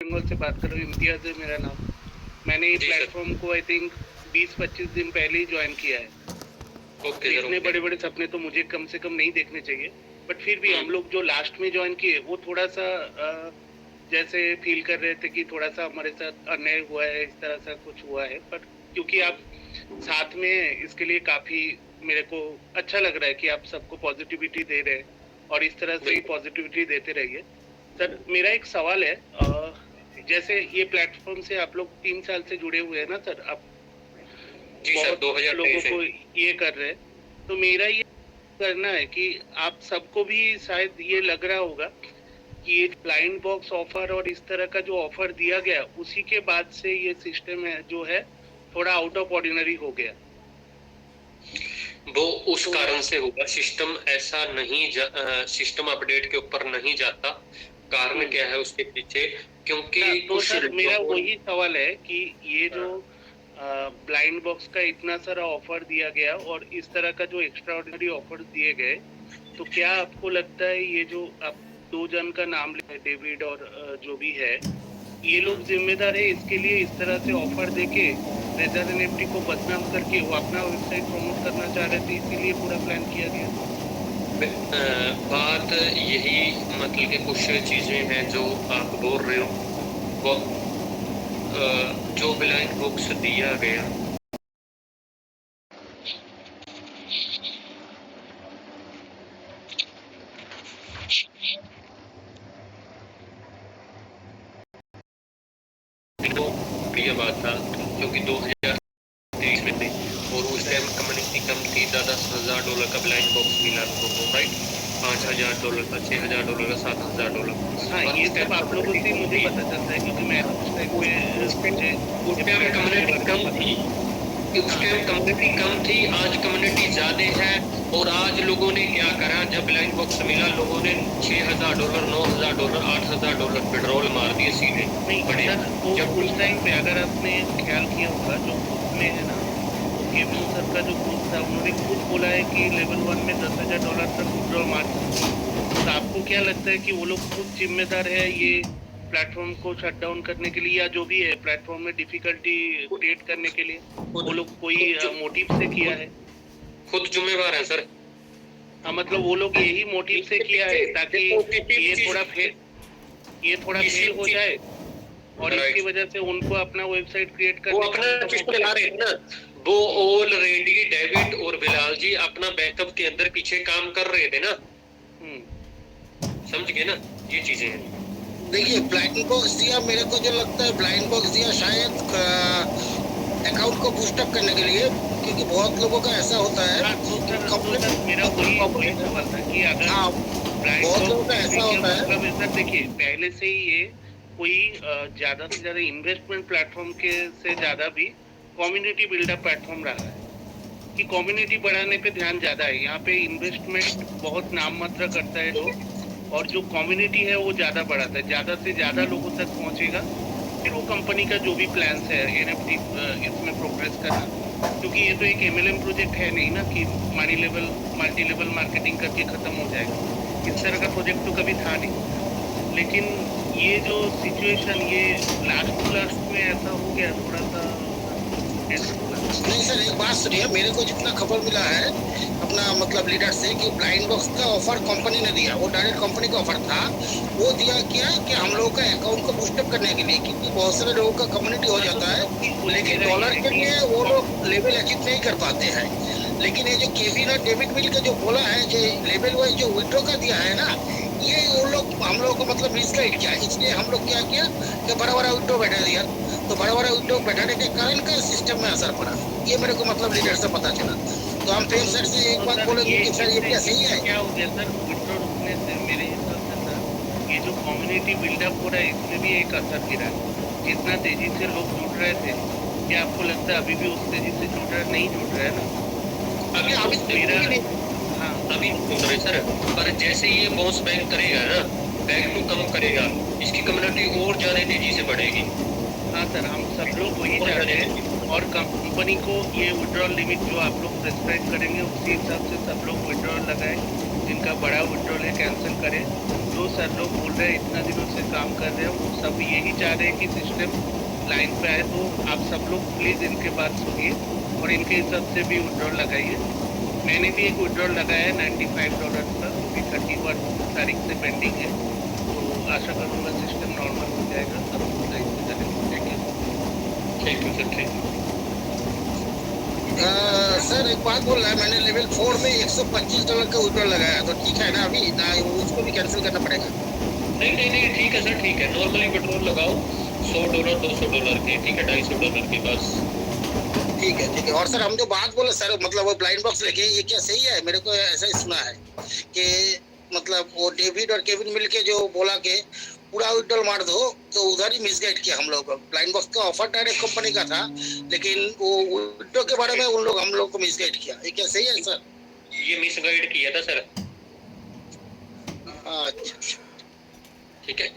बंगाल से बात कर रहा हूँ, इम्तियाज़ है मेरा नाम। मैंने ये प्लेटफॉर्म को आई थिंक 20-25 दिन पहले ही ज्वाइन किया है। Okay sir. इतने बड़े बड़े सपने तो मुझे कम से कम नहीं देखने चाहिए, बट फिर भी हम लोग जो लास्ट में ज्वाइन किए वो थोड़ा सा जैसे फील कर रहे थे कि थोड़ा सा हमारे साथ अन्याय हुआ है, इस तरह सा कुछ हुआ है। बट क्योंकि आप साथ में इसके लिए काफी मेरे को अच्छा लग रहा है कि आप सबको पॉजिटिविटी दे रहे हैं और इस तरह से ही पॉजिटिविटी देते रहिए। सर मेरा एक सवाल है, जैसे ये प्लेटफॉर्म से आप लोग 3 साल से जुड़े हुए हैं ना सर, आप जी सर, बहुत 2023 लोगों को ये कर रहे हैं, तो मेरा ये करना है कि आप सबको भी शायद ये लग रहा होगा कि ये ब्लाइंड बॉक्स ऑफर और इस तरह का जो ऑफर दिया गया उसी के बाद से ये सिस्टम है जो है थोड़ा आउट ऑफ ऑर्डिनरी हो गया। वो उस कारण से होगा, सिस्टम ऐसा नहीं सिस्टम अपडेट के ऊपर नहीं जाता। कारण क्या है उसके पीछे? क्योंकि तो सर मेरा वही सवाल है कि ये जो ब्लाइंड बॉक्स का इतना सारा ऑफर दिया गया और इस तरह का जो एक्स्ट्रा ऑर्डिनरी ऑफर दिए गए, तो क्या आपको लगता है ये जो आप 2 जन का नाम ले, डेविड और जो भी है, ये लोग जिम्मेदार है इसके लिए इस तरह से ऑफर देके रेजर एनएफटी को बदनाम करके वो अपना वेबसाइट प्रमोट करना चाह रहे थे, इसीलिए पूरा प्लान किया गया? बात यही, मतलब कि कुछ चीजें हैं जो आप बोल रहे हो, वो जो ब्लाइंड बॉक्स दिया गया, तो बढ़िया बात था क्योंकि 2023 में थे और उस टाइम कम्युनिटी कम थी, $10,000 का ब्लाइंड बॉक्स मिला लोगों को, राइट? $5,000 का, $6,000 का, $7,000। हाँ, ये सब आप लोगों से मुझे पता चलता है क्योंकि मैं उस टाइम पे कम्युनिटी कम थी, उस टाइम कम्युनिटी कम थी, आज कम्युनिटी ज्यादा है। और आज लोगों ने क्या करा, जब ब्लाइंड बॉक्स मिला लोगों ने $6,000, $9,000, $8,000 पेट्रोल मार दिए सीधे। नहीं बड़े तो जब उस टाइम पे अगर आपने ख्याल किया होगा जो ग्रुप में है ना, केवल सर का जो ग्रुप था उन्होंने खुद बोला है कि लेवल 1 में $10,000 तक विड्रॉल मार सकते हैं। तो आपको क्या लगता है कि वो लोग खुद जिम्मेदार है ये प्लेटफॉर्म को शट डाउन करने के लिए, या जो भी है प्लेटफॉर्म में डिफिकल्टी क्रिएट करने के लिए वो लोग कोई मोटिव से किया है? खुद जिम्मेवार है सर। हाँ, मतलब वो लोग यही मोटिव से किया है ताकि ये थोड़ा फेल हो जाए और इसकी वजह से उनको अपना वेबसाइट क्रिएट करने, वो अपना सिस्टम चला रहे थे ना, वो ऑलरेडी डेविड और बिलाल जी अपना बैकअप के अंदर पीछे काम कर रहे थे ना। समझ गए ना, ये चीजें हैं। देखिए ब्लाइंड बॉक्स दिया, मेरे को जो लगता है ब्लाइंड बॉक्स दिया शायद अकाउंट को बूस्टअप करने के लिए, क्योंकि बहुत लोगों का ऐसा होता है। मेरा वही सवाल था कि अगर बहुत लोगों का ऐसा होता है, मतलब देखिए पहले से ही ये कोई ज्यादा से ज्यादा इन्वेस्टमेंट प्लेटफॉर्म के से ज्यादा भी कम्युनिटी बिल्डअप प्लेटफॉर्म रहा है कि कम्युनिटी बढ़ाने पे ध्यान ज्यादा है। यहाँ पे इन्वेस्टमेंट बहुत नाम मात्र करता है लोग और जो कम्युनिटी है वो ज्यादा बढ़ाता है, ज्यादा से ज्यादा लोगों तक पहुंचेगा। फिर वो कंपनी का जो भी प्लान है एनएफटी इसमें प्रोग्रेस करना, क्योंकि ये तो एक एमएलएम प्रोजेक्ट है नहीं ना कि मल्टी लेवल मार्केटिंग करके खत्म हो जाएगा। इस तरह का प्रोजेक्ट तो कभी था नहीं, लेकिन ये जो सिचुएशन ये लास्ट में ऐसा हो गया थोड़ा सा। नहीं सर, एक बात सुनिए, मेरे को जितना खबर मिला है अपना मतलब लीडर से कि ब्लाइंड बॉक्स का ऑफर कंपनी ने दिया, वो डायरेक्ट कंपनी का ऑफर था। वो दिया क्या कि हम लोगों का अकाउंट को बूस्टअप करने के लिए, क्योंकि बहुत सारे लोगों का कम्युनिटी हो जाता है लेकिन डॉलर के लिए वो लोग लेवल अचीव नहीं कर पाते हैं। लेकिन ये जो केविन और डेविड मिल के जो बोला है, जो लेवल वाइज जो विड्रॉ का दिया है ना, ये वो लोग हम लोगों को मतलब मिसगाइड किया। इसलिए हम लोग क्या किया कि बड़ा बड़ा विड्रॉ बैठा दिया, तो बड़ा बड़ा विड्रॉ बैठाने के कारण का सिस्टम में असर पड़ा। ये मेरे को मतलब लीडर से पता चला, तो हम फिर सर से एक बात बोलेंगे कि सर ये क्या सही है? क्या हो गया सर विड्रॉ रुकने से? मेरे हिसाब से सर ये जो कम्युनिटी बिल्डअप हो रहा है इसमें भी एक असर गिरा है। जितना तेजी से लोग जुड़ रहे थे, क्या आपको लगता है अभी भी उस तेजी से जुड़ रहे नहीं जुड़ रहे ना? अभी मेरा अभी सर, पर जैसे ये बाउंस बैक करेगा ना, बैक टू कम करेगा, इसकी कम्युनिटी और ज्यादा तेजी से बढ़ेगी। हाँ सर, हम सब लोग वही चाहते हैं और कंपनी को ये विड्रॉल लिमिट जो आप लोग प्रेस्क्राइब करेंगे उसी हिसाब से सब लोग विड्रॉल लगाएं। जिनका बड़ा विड्रॉल है कैंसिल करें, जो सर लोग बोल रहे हैं इतना दिनों से काम कर रहे हैं, वो सब यही चाह रहे हैं कि सिस्टम लाइन पे आए। तो आप सब लोग प्लीज़ इनके बात सुनिए और इनके हिसाब से भी विड्रॉल लगाइए। मैंने भी एक विड्रॉल लगाया है $95 का, अभी 31 तारीख से पेंडिंग है। तो आशा करूँगा सिस्टम नॉर्मल हो जाएगा, सब लाइन पे चलेगा। Thank you sir, thank you. Sir एक बात बोल रहा है, मैंने लेवल 4 में $125 का विड्रॉल लगाया, तो ठीक है ना अभी ना, उसको भी कैंसिल करना पड़ेगा? नहीं नहीं नहीं, ठीक है सर, ठीक है। नॉर्मली विड्रॉल लगाओ $100 $200 के, ठीक है, $250 के पास। ठीक है। और सर हम जो बात बोले सर, मतलब वो ब्लाइंड बॉक्स लेके, ये क्या सही है? मेरे को ऐसा ही सुना है कि मतलब वो डेविड और केविन मिलके जो बोला कि पूरा विड्रॉल मार दो, तो उधर ही मिसगाइड किया हम लोग को। ब्लाइंड बॉक्स का ऑफर डायरेक्ट कंपनी का था, लेकिन वो विड्रॉल के बारे में हम लोग को मिसगाइड किया। ये क्या सही है सर? ये मिसगाइड किया था सर। अच्छा, ठीक है,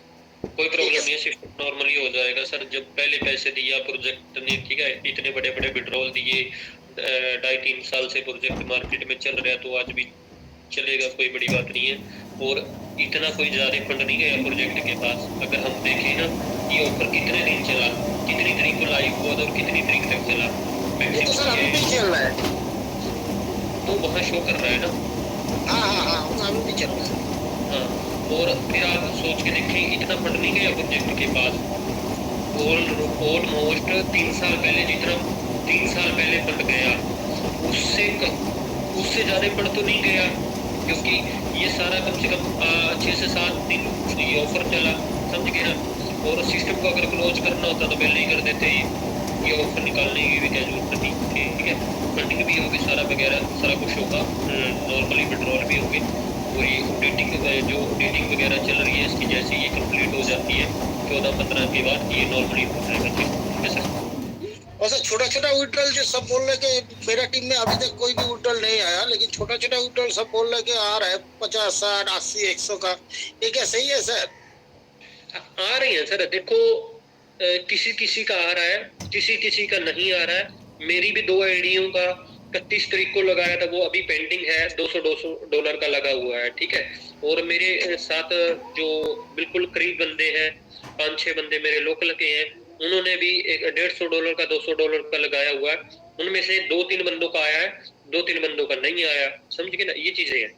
कोई प्रॉब्लम नहीं है, सिस्टम नॉर्मली हो जाएगा सर। जब पहले पैसे दिया प्रोजेक्ट ने, ठीक है, इतने बड़े बड़े विड्रॉल दिए, 2.5-3 साल से प्रोजेक्ट मार्केट में चल रहा है, तो आज भी चलेगा, कोई बड़ी बात नहीं है। और इतना कोई ज्यादा फंड नहीं गया प्रोजेक्ट के पास। अगर हम देखें ना, ये ऑफर कितने दिन चला, कितनी तारीख को लाइव हुआ था और कितनी तारीख तक चला, ये तो सर अभी भी चल रहा है। तो वहाँ शो कर रहा है ना। हाँ, वो तो अभी भी चल रहा है। हाँ, और फिर आप सोच के देखें, इतना फंड नहीं गया प्रोजेक्ट के पास। ऑलमोस्ट 3 साल पहले, जितना 3 साल पहले फंड गया, उससे ज्यादा फंड तो नहीं गया, क्योंकि ये सारा कम से कम 6 से 7 दिन ये ऑफर चला, समझ गए ना। और सिस्टम को अगर क्लोज करना होता तो पहले ही कर देते, ये ऑफर निकालने की भी क्या जरूरत नहीं, ठीक है। फंडिंग भी होगी, सारा वगैरह सारा कुछ होगा, नॉर्मली विड्रॉल भी होंगे। और ये ऑडिटिंग वगैरह चल रही है इसकी, जैसे ये कंप्लीट हो जाती है 14-15 के बाद, ये नॉर्मली हो जाएगा, ठीक है सर। और सर छोटा विड्रॉल जो सब बोल रहे कि मेरा टीम में अभी तक कोई भी विड्रॉल नहीं आया, लेकिन छोटा विड्रॉल सब बोल रहे कि आ रहा है 50, 60, 80, 100 का। ये क्या सही है सर? आ रही है सर, देखो, किसी किसी का आ रहा है, किसी का नहीं आ रहा है। मेरी भी 2 आईडियों का 31 तारीख को लगाया था, वो अभी पेंडिंग है, $200 का लगा हुआ है, ठीक है। और मेरे साथ जो बिल्कुल करीब बंदे हैं, 5-6 बंदे मेरे लोकल के हैं, उन्होंने भी $150 का $200 का लगाया हुआ है। उनमें से 2-3 बंदों का आया है, 2-3 बंदों का नहीं आया, समझ गए ना। ये चीजें हैं,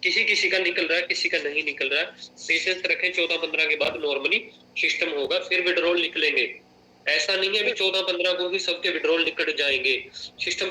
किसी का निकल रहा है, किसी का नहीं निकल रहा है। पेशेंस रखें, 14-15 के बाद नॉर्मली सिस्टम होगा, फिर विड्रॉल निकलेंगे। ऐसा नहीं है अभी 14-15 को भी सबके विड्रॉल निकल जाएंगे। सिस्टम